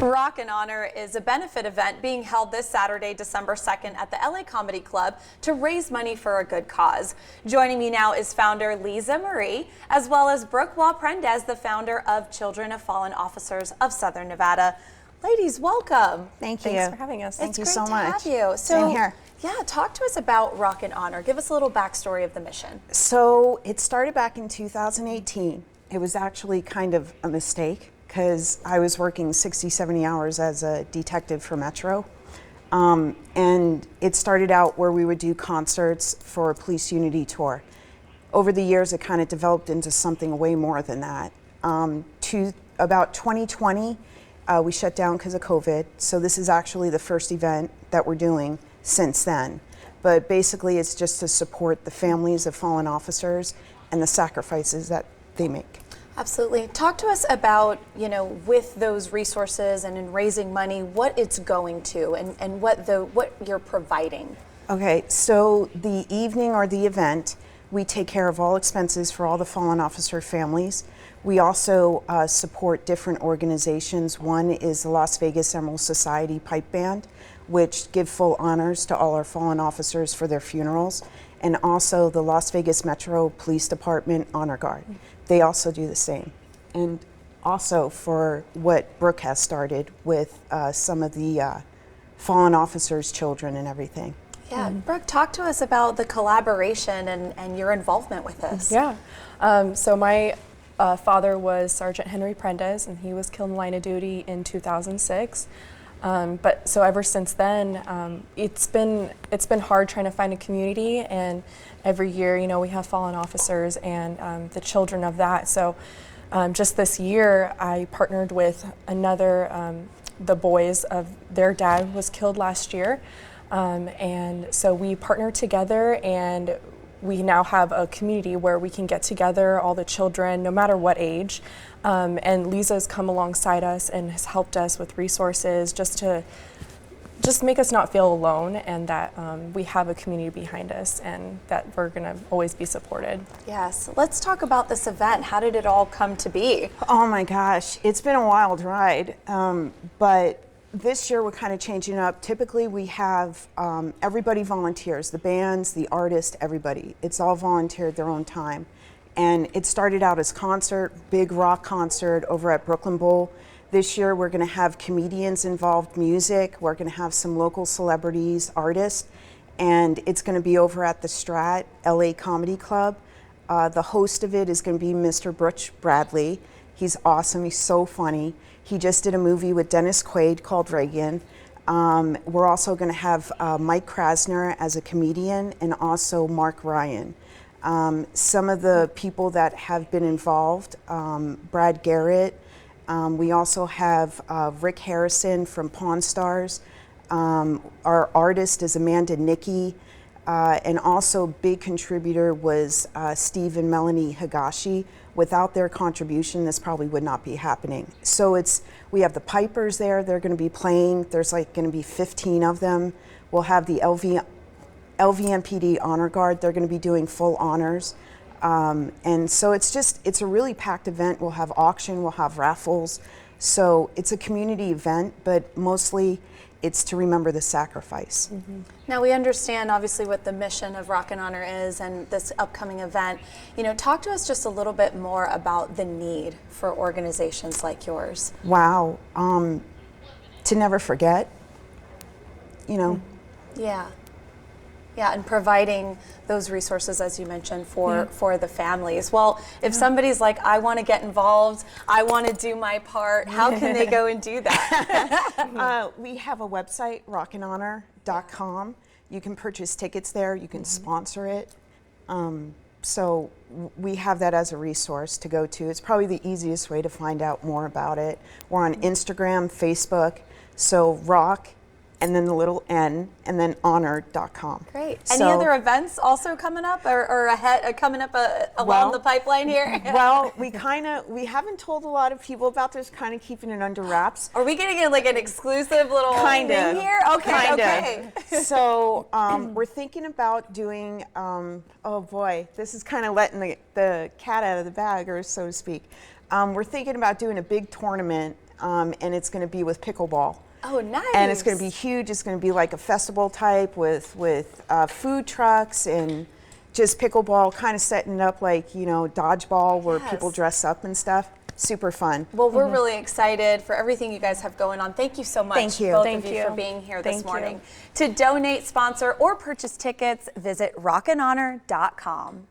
Rock and Honor is a benefit event being held this Saturday, December 2nd at the LA Comedy Club to raise money for a good cause. Joining me now is founder Lisa Marie, as well as Brooke Prendez, the founder of Children of Fallen Officers of Southern Nevada. Ladies, welcome. Thank you. Thanks for having us. Thank you It's so great much. to have you. Same here. Yeah, talk to us about Rock and Honor. Give us a little backstory of the mission. So it started back in 2018. It was actually kind of a mistake because I was working 60, 70 hours as a detective for Metro. And it started out where we would do concerts for a Police Unity tour. Over the years, it kind of developed into something way more than that. About 2020, we shut down because of COVID. So this is actually the first event that we're doing since then. But basically, it's just to support the families of fallen officers and the sacrifices that they make. Absolutely. Talk to us about, with those resources and in raising money, what it's going to and what you're providing. Okay, so the evening or the event, we take care of all expenses for all the fallen officer families. We also support different organizations. One is the Las Vegas Emerald Society Pipe Band, which give full honors to all our fallen officers for their funerals, and also the Las Vegas Metro Police Department Honor Guard. They also do the same. And also for what Brooke has started with some of the fallen officers' children and everything. Yeah, Brooke, talk to us about the collaboration and your involvement with this. Yeah, so my father was Sergeant Henry Prendez, and he was killed in line of duty in 2006. But so ever since then, it's been hard trying to find a community, and every year, we have fallen officers and the children of that. So just this year, I partnered with another, the boys of their dad was killed last year. And so we partnered together, and we now have a community where we can get together, all the children, no matter what age. And Lisa's come alongside us and has helped us with resources just make us not feel alone, and that we have a community behind us and that we're going to always be supported. Yes. Let's talk about this event. How did it all come to be? Oh my gosh, it's been a wild ride. But this year we're kind of changing up. Typically we have everybody volunteers, the bands, the artists, everybody. It's all volunteered their own time. And it started out as concert, big rock concert over at Brooklyn Bowl. This year we're going to have comedians involved, music. We're going to have some local celebrities, artists. And it's going to be over at the Strat, LA Comedy Club. The host of it is going to be Mr. Butch Bradley. He's awesome. He's so funny. He just did a movie with Dennis Quaid called Reagan. We're also going to have Mike Krasner as a comedian, and also Mark Ryan. Some of the people that have been involved, Brad Garrett. We also have Rick Harrison from Pawn Stars. Our artist is Amanda Nicky. And also big contributor was Steve and Melanie Higashi. Without their contribution, this probably would not be happening. So we have the pipers there. They're going to be playing. There's going to be 15 of them. We'll have the LVMPD Honor Guard. They're going to be doing full honors. And so it's a really packed event. We'll have auction, we'll have raffles. So it's a community event, but mostly it's to remember the sacrifice. Mm-hmm. Now we understand obviously what the mission of Rock and Honor is and this upcoming event. Talk to us just a little bit more about the need for organizations like yours. Wow, to never forget, Yeah, and providing those resources, as you mentioned, for the families. Well, if somebody's like, I want to get involved, I want to do my part, how can they go and do that? We have a website, rockandhonor.com. You can purchase tickets there, you can sponsor it. So we have that as a resource to go to. It's probably the easiest way to find out more about it. We're on Instagram, Facebook, so rock, and then the little N, and then honor.com. Great. Any other events also coming up or ahead, coming up along the pipeline here? Well, we haven't told a lot of people about this, kind of keeping it under wraps. Are we getting an exclusive little thing here? Okay. So we're thinking about doing, oh boy, this is kind of letting the cat out of the bag, or so to speak. We're thinking about doing a big tournament and it's going to be with pickleball. Oh, nice. And it's going to be huge. It's going to be like a festival type with food trucks and just pickleball, kind of setting it up like, you know, dodgeball where Yes. people dress up and stuff. Super fun. Well, we're really excited for everything you guys have going on. Thank you so much, Thank you. both Thank of you, you. for being here this Thank you. morning. To donate, sponsor, or purchase tickets, visit rockandhonor.com.